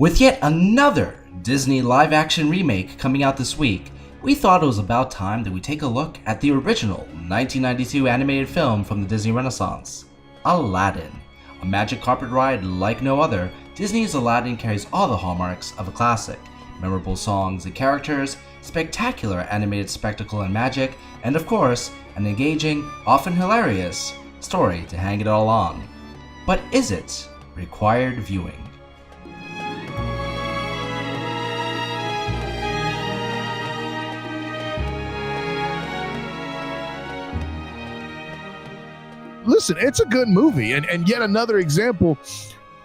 With yet another Disney live-action remake coming out this week, we thought it was about time that we take a look at the original 1992 animated film from the Disney Renaissance, Aladdin. A magic carpet ride like no other, Disney's Aladdin carries all the hallmarks of a classic. Memorable songs and characters, spectacular animated spectacle and magic, and of course, an engaging, often hilarious, story to hang it all on. But is it required viewing? Listen, it's a good movie, and yet another example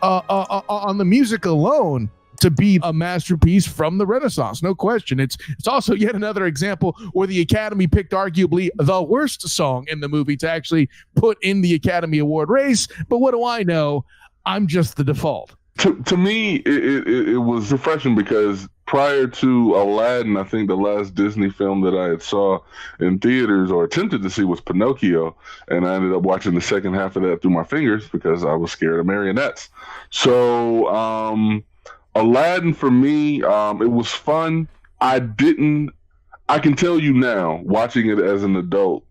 on the music alone to be a masterpiece from the Renaissance, no question. It's also yet another example where the Academy picked arguably the worst song in the movie to actually put in the Academy Award race. But what do I know? I'm just the default. To me, it was refreshing because prior to Aladdin, I think the last Disney film that I had saw in theaters or attempted to see was Pinocchio, and I ended up watching the second half of that through my fingers because I was scared of marionettes. So Aladdin for me, it was fun. I can tell you now, watching it as an adult,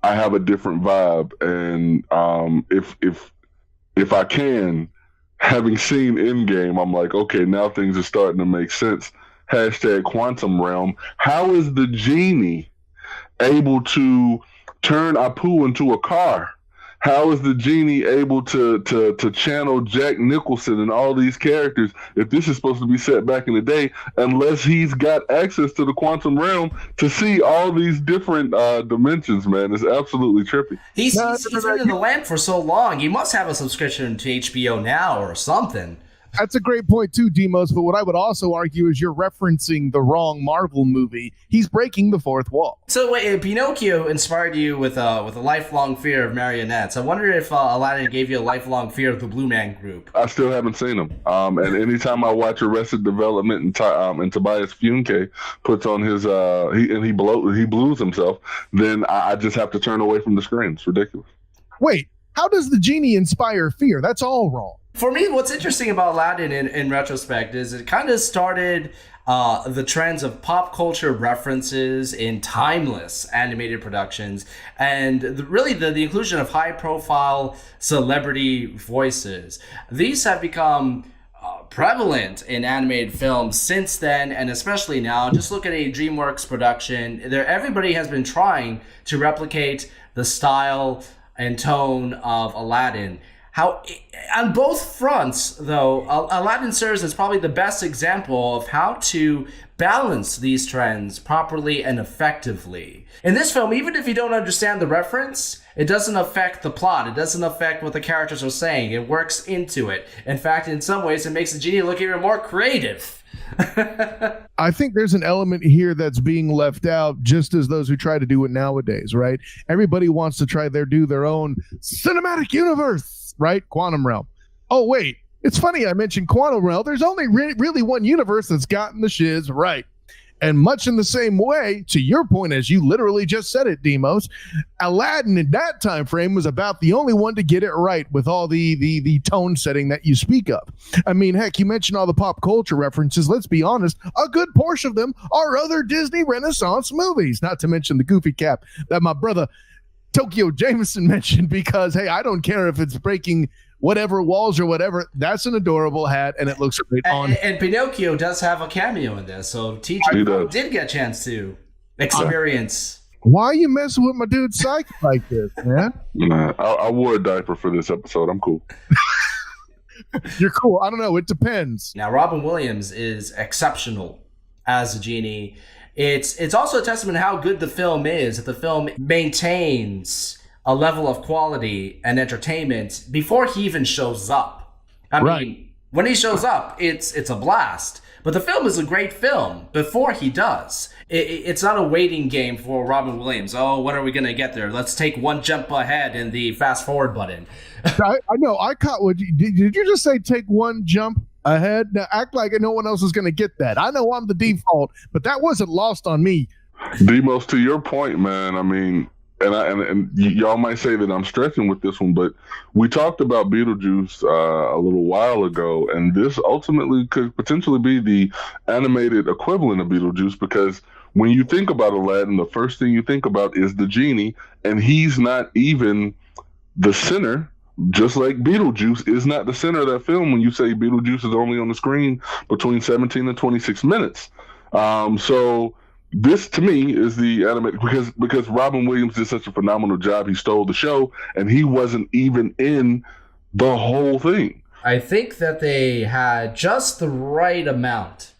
I have a different vibe, and if I can, having seen Endgame, I'm like, okay, now things are starting to make sense. Hashtag quantum realm. How is the genie able to turn Apu into a car? How is the genie able to channel Jack Nicholson and all these characters if this is supposed to be set back in the day, unless he's got access to the quantum realm to see all these different dimensions, man? It's absolutely trippy. He's been in the land for so long. He must have a subscription to HBO Now or something. That's a great point too, Demos. But what I would also argue is you're referencing the wrong Marvel movie. He's breaking the fourth wall. So wait, Pinocchio inspired you with a lifelong fear of marionettes. I wonder if Aladdin gave you a lifelong fear of the Blue Man Group. I still haven't seen him. And anytime I watch Arrested Development and Tobias Funke puts on his he blues himself, then I just have to turn away from the screen. It's ridiculous. Wait, how does the genie inspire fear? That's all wrong. For me, what's interesting about Aladdin in retrospect is it kind of started the trends of pop culture references in timeless animated productions, and the inclusion of high-profile celebrity voices. These have become prevalent in animated films since then, and especially now. Just look at a DreamWorks production. Everybody has been trying to replicate the style and tone of Aladdin. How, on both fronts, though, Aladdin serves as probably the best example of how to balance these trends properly and effectively. In this film, even if you don't understand the reference, it doesn't affect the plot. It doesn't affect what the characters are saying. It works into it. In fact, in some ways, it makes the genie look even more creative. I think there's an element here that's being left out, just as those who try to do it nowadays, right? Everybody wants to do their own cinematic universe, right? Quantum realm. Oh, wait, it's funny I mentioned quantum realm. There's only really one universe that's gotten the shiz right. And much in the same way, to your point, as you literally just said it, Demos, Aladdin in that time frame was about the only one to get it right with all the tone setting that you speak of. I mean, heck, you mentioned all the pop culture references. Let's be honest, a good portion of them are other Disney Renaissance movies, not to mention the goofy cap that my brother Tokeo Jamison mentioned, because, hey, I don't care if it's breaking whatever walls or whatever. That's an adorable hat, and it looks great on. And Pinocchio does have a cameo in this, so TJ did get a chance to experience. Why are you messing with my dude's psyche like this, man? Nah, I wore a diaper for this episode. I'm cool. You're cool. I don't know. It depends. Now, Robin Williams is exceptional as a genie. It's also a testament to how good the film is, that the film maintains a level of quality and entertainment before he even shows up. I mean, when he shows up, it's a blast. But the film is a great film before he does. It's not a waiting game for Robin Williams. Oh, when are we going to get there? Let's take one jump ahead in the fast forward button. I know. I caught what did you just say? Take one jump ahead? Now act like no one else is going to get that. I know I'm the default, but that wasn't lost on me. Demos, to your point, man, I mean, and y'all might say that I'm stretching with this one, but we talked about Beetlejuice a little while ago, and this ultimately could potentially be the animated equivalent of Beetlejuice, because when you think about Aladdin, the first thing you think about is the genie, and he's not even the center. Just like Beetlejuice is not the center of that film when you say Beetlejuice is only on the screen between 17 and 26 minutes. So this to me is the animated, because Robin Williams did such a phenomenal job. He stole the show, and he wasn't even in the whole thing. I think that they had just the right amount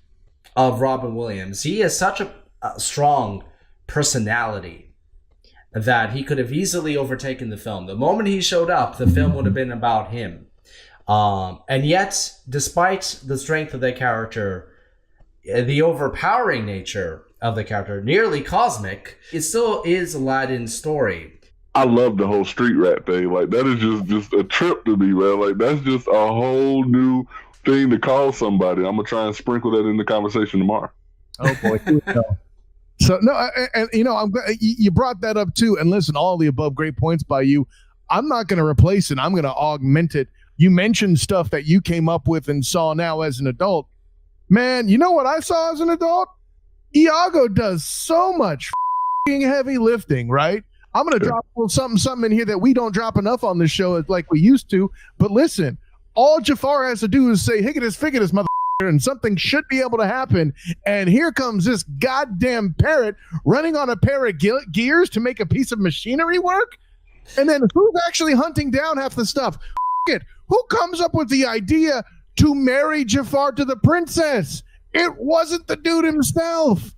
of Robin Williams. He has such a strong personality that he could have easily overtaken the film. The moment he showed up, the film would have been about him. And yet, despite the strength of the character, the overpowering nature of the character, nearly cosmic, it still is Aladdin's story. I love the whole street rat thing. Like, that is just a trip to me, man. Like, that's just a whole new thing to call somebody. I'm going to try and sprinkle that in the conversation tomorrow. Oh, boy. So no, and I'm you brought that up too. And listen, all the above great points by you. I'm not going to replace it. I'm going to augment it. You mentioned stuff that you came up with and saw now as an adult. Man, you know what I saw as an adult? Iago does so much heavy lifting, right? I'm going to drop a little something in here that we don't drop enough on this show like we used to. But listen, all Jafar has to do is say, "Higgitus, figgitus, mother," and something should be able to happen. And here comes this goddamn parrot running on a pair of gears to make a piece of machinery work. And then who's actually hunting down half the stuff? It. Who comes up with the idea to marry Jafar to the princess? It wasn't the dude himself.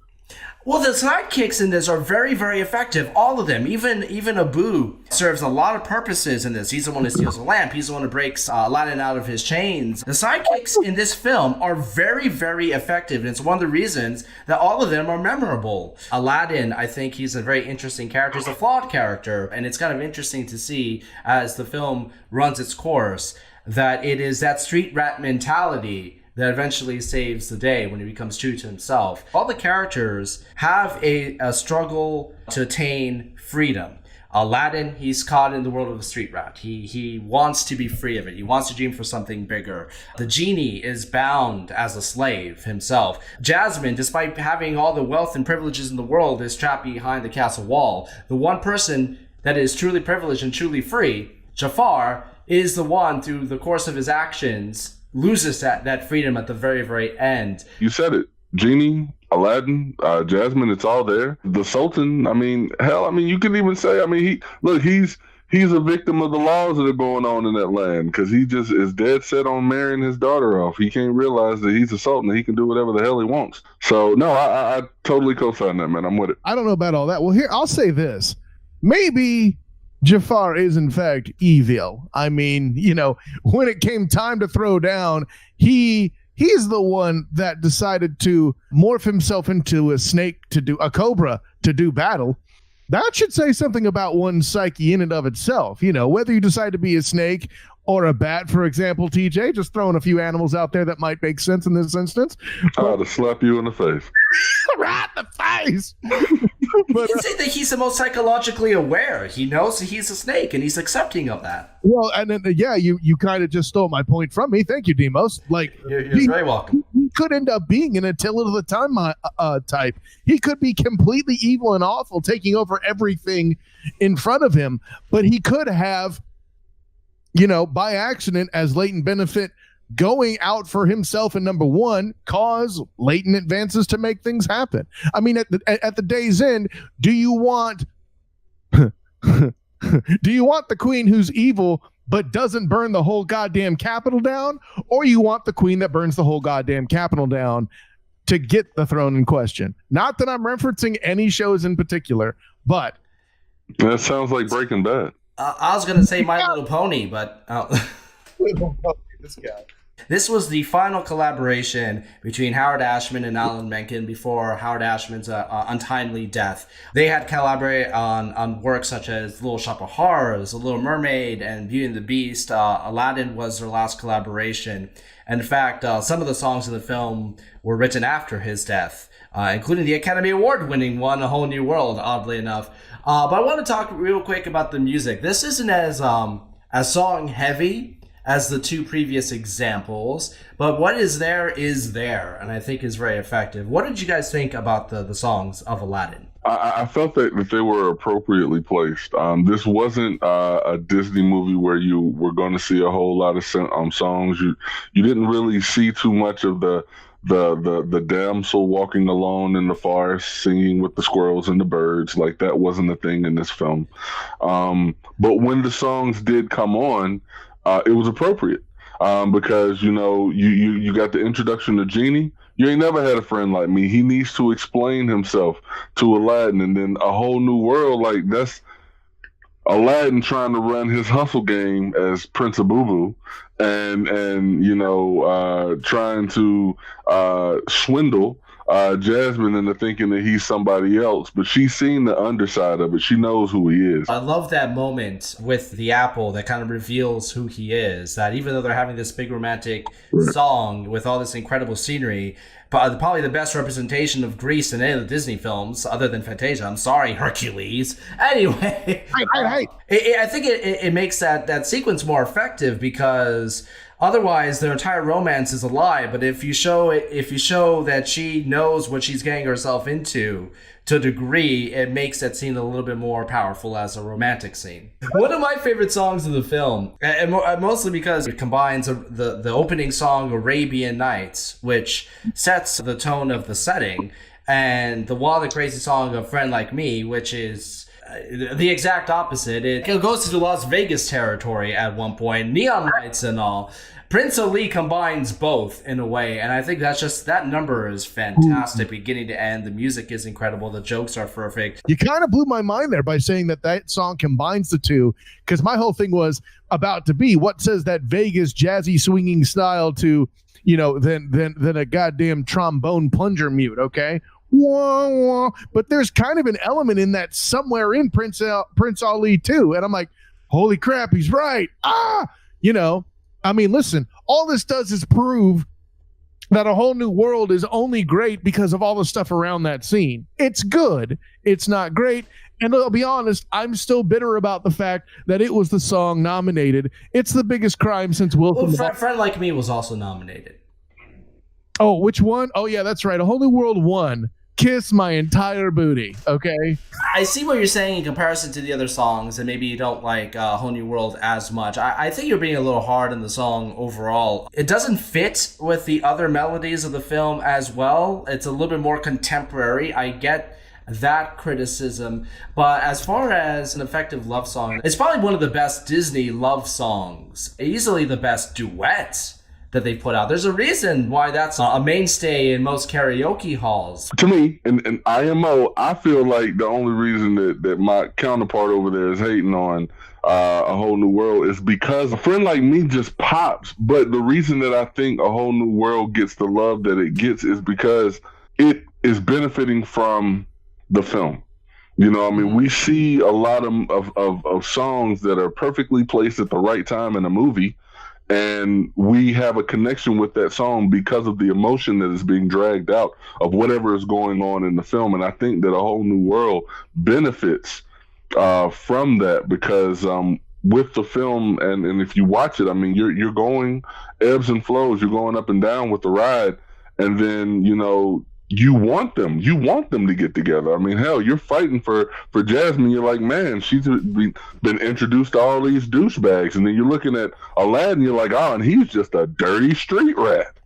Well, the sidekicks in this are very, very effective. All of them. Even Abu serves a lot of purposes in this. He's the one who steals a lamp. He's the one who breaks Aladdin out of his chains. The sidekicks in this film are very, very effective. And it's one of the reasons that all of them are memorable. Aladdin, I think he's a very interesting character. He's a flawed character. And it's kind of interesting to see as the film runs its course that it is that street rat mentality that eventually saves the day when he becomes true to himself. All the characters have a struggle to attain freedom. Aladdin, he's caught in the world of the street rat. He wants to be free of it. He wants to dream for something bigger. The genie is bound as a slave himself. Jasmine, despite having all the wealth and privileges in the world, is trapped behind the castle wall. The one person that is truly privileged and truly free, Jafar, is the one, through the course of his actions, loses that freedom at the very, very end. You said it. Genie, Aladdin, Jasmine, it's all there. The Sultan, you can even say, he's a victim of the laws that are going on in that land, because he just is dead set on marrying his daughter off. He can't realize that he's a sultan, that he can do whatever the hell he wants. So, no, I totally co-sign that, man. I'm with it. I don't know about all that. Well, here, I'll say this. Maybe Jafar is in fact evil. I mean, when it came time to throw down, he's the one that decided to morph himself into a cobra to do battle. That should say something about one's psyche in and of itself. Whether you decide to be a snake or a bat, for example, TJ, just throwing a few animals out there that might make sense in this instance. To slap you in the face. Right in the face. But you say that he's the most psychologically aware. He knows that he's a snake, and he's accepting of that. Well, and then, you kind of just stole my point from me. Thank you, Demos. You're very welcome. He could end up being an Attila of the Time type. He could be completely evil and awful, taking over everything in front of him. But he could have, by accident, as latent benefit, going out for himself and, number one, cause latent advances to make things happen. I mean, at the day's end, do you want the queen who's evil but doesn't burn the whole goddamn capital down, or you want the queen that burns the whole goddamn capital down to get the throne in question? Not that I'm referencing any shows in particular, but that sounds like Breaking Bad. I was going to say My Little Pony, but this guy. This was the final collaboration between Howard Ashman and Alan Menken before Howard Ashman's untimely death. They had collaborated on works such as Little Shop of Horrors, The Little Mermaid, and Beauty and the Beast. Aladdin was their last collaboration. And in fact, some of the songs in the film were written after his death. including the Academy Award-winning one, A Whole New World, oddly enough. But I want to talk real quick about the music. This isn't as song-heavy as the two previous examples, but what is there, and I think is very effective. What did you guys think about the songs of Aladdin? I felt that they were appropriately placed. This wasn't a Disney movie where you were going to see a whole lot of songs. You didn't really see too much of the damsel walking alone in the forest singing with the squirrels and the birds. Like, that wasn't a thing in this film. But when the songs did come on, it was appropriate. Because you got the introduction to Genie. You ain't never had a friend like me. He needs to explain himself to Aladdin, and then A Whole New World. Like, that's Aladdin trying to run his hustle game as Prince of Boo Boo, and trying to swindle Jasmine into thinking that he's somebody else, but she's seen the underside of it. She knows who he is. I love that moment with the apple that kind of reveals who he is, that even though they're having this big romantic song with all this incredible scenery, but probably the best representation of Greece in any of the Disney films, other than Fantasia. I'm sorry, Hercules. Anyway, I think it makes that sequence more effective, because otherwise their entire romance is a lie. But if you show that she knows what she's getting herself into to a degree, it makes that scene a little bit more powerful as a romantic scene. One of my favorite songs in the film, and mostly because it combines the opening song Arabian Nights, which sets the tone of the setting, and the Wild and Crazy song of Friend Like Me, which is the exact opposite. It goes to Las Vegas territory at one point, neon lights and all. Prince Ali combines both in a way, and I think that number is fantastic, beginning to end. The music is incredible. The jokes are perfect. You kind of blew my mind there by saying that song combines the two, because my whole thing was about to be, what says that Vegas jazzy swinging style to, than a goddamn trombone plunger mute, okay? Wah, wah. But there's kind of an element in that somewhere in Prince Ali too, and I'm like, holy crap, he's right. I mean, listen, all this does is prove that A Whole New World is only great because of all the stuff around that scene. It's good. It's not great. And I'll be honest, I'm still bitter about the fact that it was the song nominated. It's the biggest crime since Wilson. Well, Friend Like Me was also nominated. Oh, which one? Oh, yeah, that's right. A Whole New World won. Kiss my entire booty, okay? I see what you're saying in comparison to the other songs, and maybe you don't like Whole New World as much. I think you're being a little hard on the song overall. It doesn't fit with the other melodies of the film as well. It's a little bit more contemporary. I get that criticism, but as far as an effective love song, it's probably one of the best Disney love songs. Easily the best duet that they put out. There's a reason why that's a mainstay in most karaoke halls. To me, in IMO, I feel like the only reason that my counterpart over there is hating on A Whole New World is because A Friend Like Me just pops. But the reason that I think A Whole New World gets the love that it gets is because it is benefiting from the film. We see a lot of songs that are perfectly placed at the right time in a movie, and we have a connection with that song because of the emotion that is being dragged out of whatever is going on in the film. And I think that A Whole New World benefits from that, because with the film, and if you watch it, I mean, you're going ebbs and flows. You're going up and down with the ride, and then you want them to get together. I mean, hell, you're fighting for Jasmine. You're like, man, she's been introduced to all these douchebags. And then you're looking at Aladdin, you're like, oh, and he's just a dirty street rat.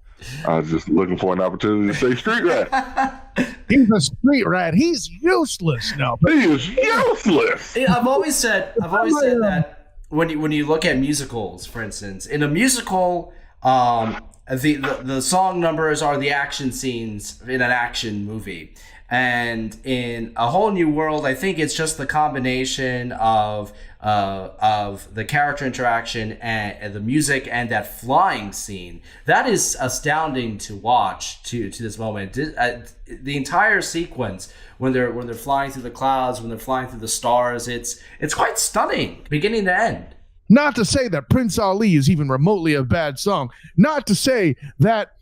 I was just looking for an opportunity to say street rat. He's a street rat. He's useless now. He is useless. I've always said that when you look at musicals, for instance, in a musical, the song numbers are the action scenes in an action movie, and in A Whole New World, I think it's just the combination of the character interaction and the music and that flying scene that is astounding to watch to this moment. The entire sequence when they're flying through the clouds, when they're flying through the stars, it's quite stunning, beginning to end. Not to say that Prince Ali is even remotely a bad song. Not to say that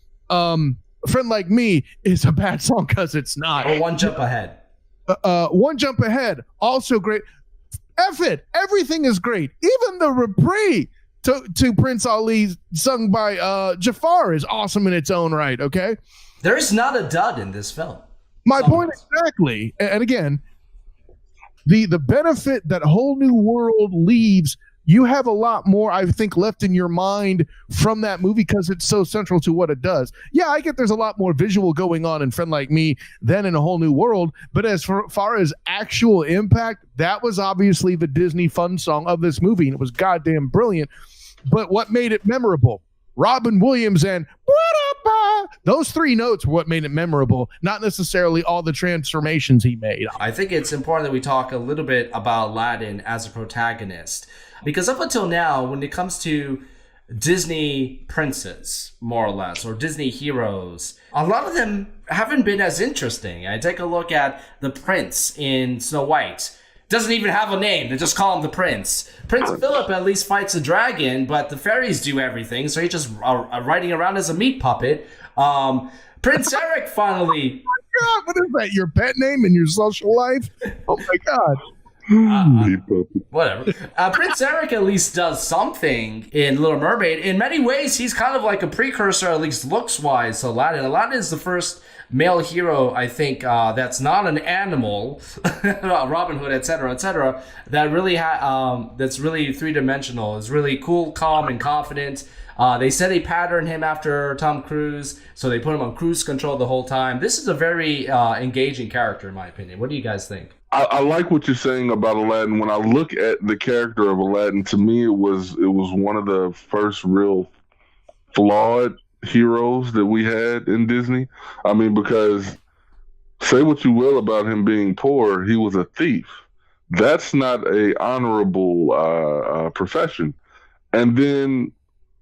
Friend Like Me is a bad song because it's not. Or One Jump Ahead. One Jump Ahead, also great. F it. Everything is great. Even the reprise to Prince Ali sung by Jafar is awesome in its own right, okay? There's not a dud in this film. My point exactly. And again, the benefit that Whole New World leaves, you have a lot more, I think, left in your mind from that movie because it's so central to what it does. Yeah, I get there's a lot more visual going on in Friend Like Me than in A Whole New World, but as far as actual impact, that was obviously the Disney fun song of this movie, and it was goddamn brilliant. But what made it memorable? Robin Williams and those three notes were what made it memorable, not necessarily all the transformations he made. I think it's important that we talk a little bit about Aladdin as a protagonist, because up until now, when it comes to Disney princes, more or less, or Disney heroes, a lot of them haven't been as interesting. I take a look at the prince in Snow White. Doesn't even have a name. They just call him the prince. Prince Philip at least fights a dragon, but the fairies do everything, so he's just riding around as a meat puppet. Prince Eric finally... Oh my God, what is that? Your pet name in your social life? Oh my God. Whatever. Prince Eric at least does something in Little Mermaid. In many ways, he's kind of like a precursor, at least looks-wise, to Aladdin. Aladdin is the first male hero, I think, that's not an animal, Robin Hood, etc., that really that's really three-dimensional. Is really cool, calm, and confident. They said they patterned him after Tom Cruise, so they put him on cruise control the whole time. This is a very engaging character, in my opinion. What do you guys think? I like what you're saying about Aladdin. When I look at the character of Aladdin, to me, it was one of the first real flawed heroes that we had in Disney. I mean, because say what you will about him being poor, he was a thief. That's not a honorable profession. And then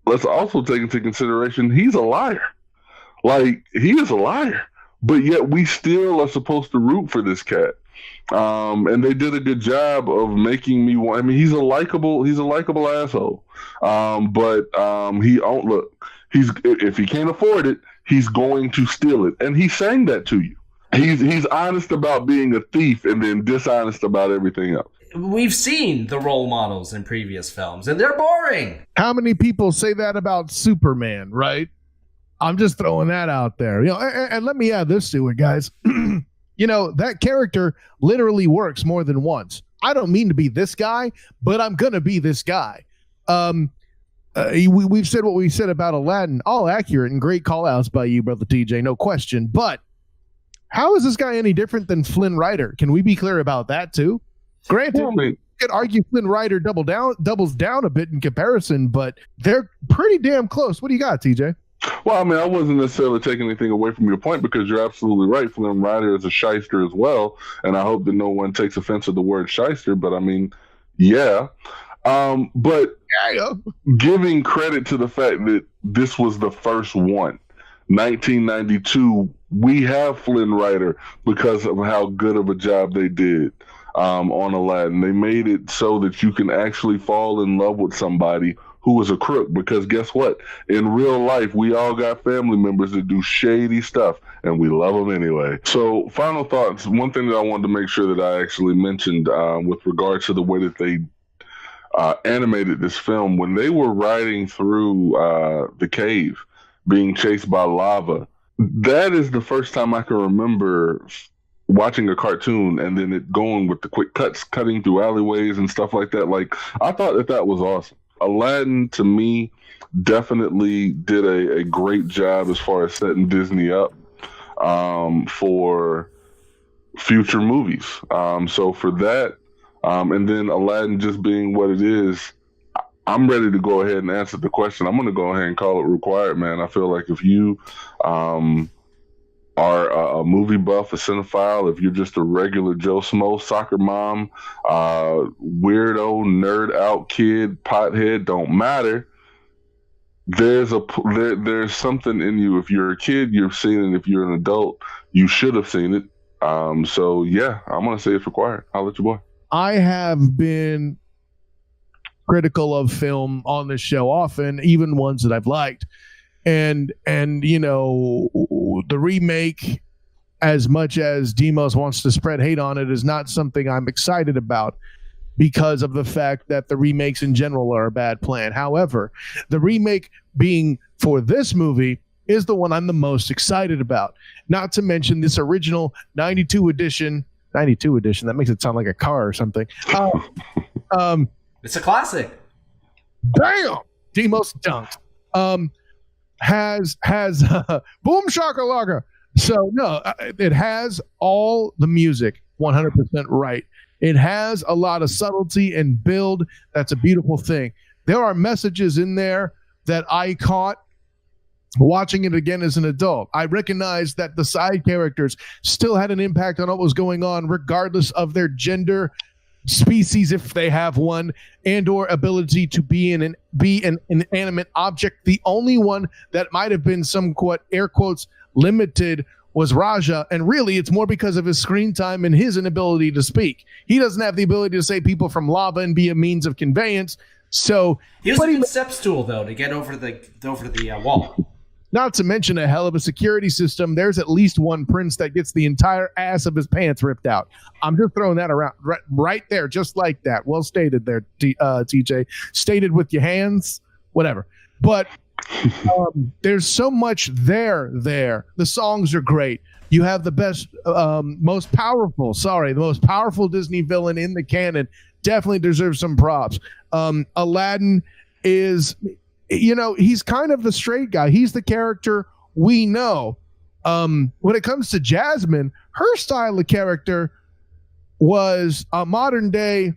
let's also take into consideration he's a liar. Like, he is a liar, but yet we still are supposed to root for this cat. And they did a good job of making me want. I mean, he's a likable asshole. But if he can't afford it, he's going to steal it, and he's saying that to you. He's honest about being a thief, and then dishonest about everything else. We've seen the role models in previous films, and they're boring. How many people say that about Superman, right? I'm just throwing that out there. You know, and let me add this to it, guys. You know, that character literally works more than once. I don't mean to be this guy, but I'm going to be this guy. We've said what we said about Aladdin, all accurate and great call outs by you, Brother TJ, no question. But how is this guy any different than Flynn Rider? Can we be clear about that too? Granted, you could argue Flynn Rider doubles down a bit in comparison, but they're pretty damn close. What do you got, TJ? Well, I mean, I wasn't necessarily taking anything away from your point, because you're absolutely right. Flynn Rider is a shyster as well, and I hope that no one takes offense to the word shyster, but I mean, yeah. But giving credit to the fact that this was the first one, 1992, we have Flynn Rider because of how good of a job they did on Aladdin. They made it so that you can actually fall in love with somebody who was a crook, because guess what? In real life, we all got family members that do shady stuff, and we love them anyway. So, final thoughts. One thing that I wanted to make sure that I actually mentioned with regard to the way that they animated this film, when they were riding through the cave, being chased by lava, that is the first time I can remember watching a cartoon and then it going with the quick cuts, cutting through alleyways and stuff like that. Like, I thought that was awesome. Aladdin, to me, definitely did a great job as far as setting Disney up for future movies. So for that, and then Aladdin just being what it is, I'm ready to go ahead and answer the question. I'm going to go ahead and call it required, man. I feel like if you are a movie buff, a cinephile, if you're just a regular Joe Smo, soccer mom, weirdo, nerd out kid, pothead, don't matter. There's something in you. If you're a kid, you've seen it. If you're an adult, you should have seen it. So yeah, I'm gonna say it's required. I'll let you boy. I have been critical of film on this show often, even ones that I've liked. And you know, the remake, as much as Demos wants to spread hate on it, is not something I'm excited about because of the fact that the remakes in general are a bad plan. However, the remake being for this movie is the one I'm the most excited about. Not to mention this original 92 edition. That makes it sound like a car or something. It's a classic. Damn, Demos dunked. Has boom shakalaka. So no, it has all the music 100% right. It has a lot of subtlety and build. That's a beautiful thing. There are messages in there that I caught watching it again as an adult. I recognized that the side characters still had an impact on what was going on, regardless of their gender, species, if they have one, and or ability to be an inanimate object. The only one that might have been somewhat, air quotes, limited was Raja, and really it's more because of his screen time and his inability to speak. He doesn't have the ability to save people from lava and be a means of conveyance. So he was a good steps tool though to get over the wall. Not to mention a hell of a security system. There's at least one prince that gets the entire ass of his pants ripped out. I'm just throwing that around right there, just like that. Well stated there, TJ. Stated with your hands, whatever. But there's so much there. The songs are great. You have the best, most powerful Disney villain in the canon. Definitely deserves some props. Aladdin is, he's kind of the straight guy. He's the character we know. When it comes to Jasmine, her style of character was a modern day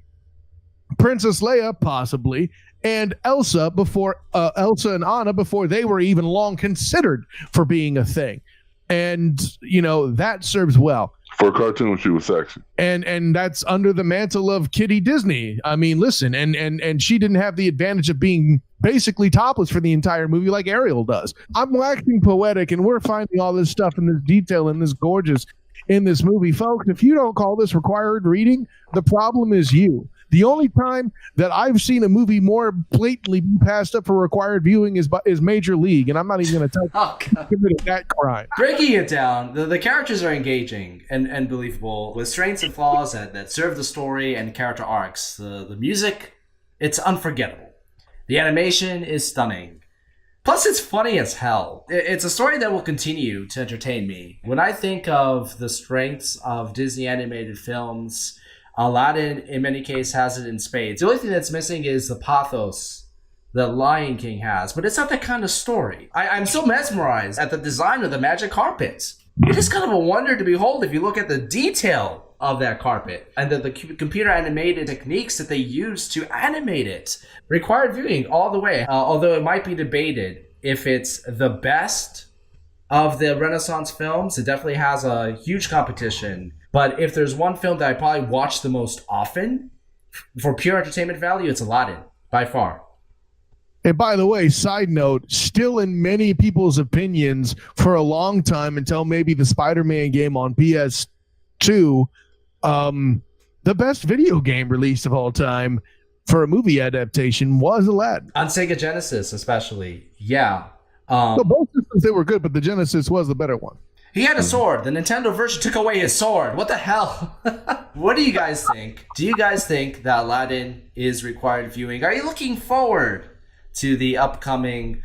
Princess Leia, possibly, and Elsa and Anna before they were even long considered for being a thing. And, that serves well. For a cartoon, she was sexy. And that's under the mantle of Kitty Disney. I mean, listen, and she didn't have the advantage of being basically topless for the entire movie like Ariel does. I'm waxing poetic, and we're finding all this stuff and this detail and this gorgeous in this movie. Folks, if you don't call this required reading, the problem is you. The only time that I've seen a movie more blatantly be passed up for required viewing is Major League, and I'm not even going to commit that crime. Breaking it down, the characters are engaging and believable, with strengths and flaws that serve the story and character arcs. The music, it's unforgettable. The animation is stunning. Plus, it's funny as hell. It's a story that will continue to entertain me. When I think of the strengths of Disney animated films, Aladdin, in many cases, has it in spades. The only thing that's missing is the pathos that Lion King has, but it's not that kind of story. I'm so mesmerized at the design of the magic carpets. It is kind of a wonder to behold if you look at the detail of that carpet and the computer animated techniques that they use to animate it. Required viewing all the way, although it might be debated if it's the best of the Renaissance films. It definitely has a huge competition. But if there's one film that I probably watch the most often for pure entertainment value, it's Aladdin, by far. And by the way, side note, still in many people's opinions for a long time, until maybe the Spider-Man game on PS2, the best video game release of all time for a movie adaptation was Aladdin. On Sega Genesis, especially. Yeah. So both systems, they were good, but the Genesis was the better one. He had a sword. The Nintendo version took away his sword. What the hell? What do you guys think? Do you guys think that Aladdin is required viewing? Are you looking forward to the upcoming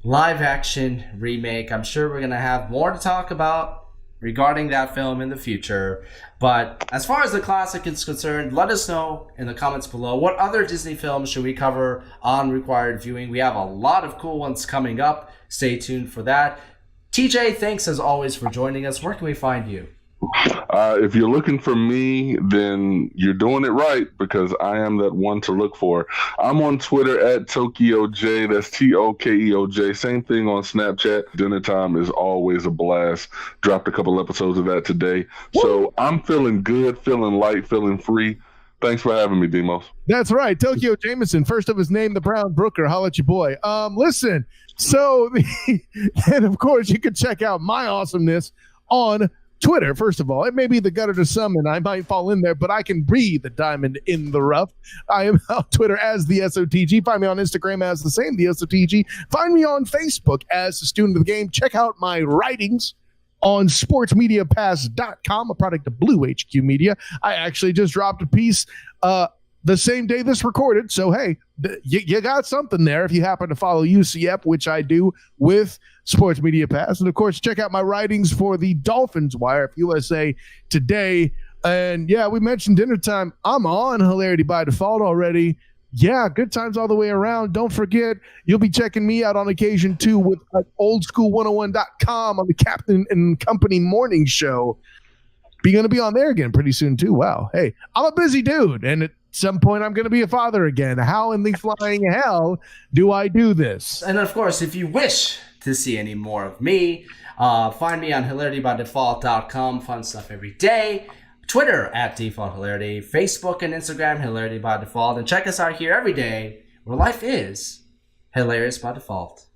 live-action remake? I'm sure we're going to have more to talk about regarding that film in the future. But as far as the classic is concerned, let us know in the comments below. What other Disney films should we cover on required viewing? We have a lot of cool ones coming up. Stay tuned for that. TJ, thanks as always for joining us. Where can we find you? If you're looking for me, then you're doing it right, because I am that one to look for. I'm on Twitter at Tokeo J. That's TOKEOJ. Same thing on Snapchat. Dinner time is always a blast. Dropped a couple episodes of that today. Woo! So I'm feeling good, feeling light, feeling free. Thanks for having me, Demos. That's right. Tokeo Jamison, first of his name, the Brown Brooker. Holla at your boy. Listen, so, and of course, you can check out my awesomeness on Twitter. First of all, it may be the gutter to some, and I might fall in there, but I can breathe the diamond in the rough. I am on Twitter as the SOTG. Find me on Instagram as the same, the SOTG. Find me on Facebook as a student of the game. Check out my writings on sportsmediapass.com, a product of Blue HQ Media. I actually just dropped a piece the same day this recorded. So, hey, you got something there if you happen to follow UCF, which I do with Sports Media Pass. And, of course, check out my writings for the Dolphins Wire of USA Today. And, yeah, we mentioned dinner time. I'm on Hilarity by Default already. Yeah, good times all the way around. Don't forget, you'll be checking me out on occasion, too, with oldschool101.com on the Captain and Company morning show. Be going to be on there again pretty soon, too. Wow. Hey, I'm a busy dude, and at some point I'm going to be a father again. How in the flying hell do I do this? And, of course, if you wish to see any more of me, find me on hilaritybydefault.com. Fun stuff every day. Twitter at Default Hilarity, Facebook and Instagram Hilarity by Default, and check us out here every day where life is hilarious by default.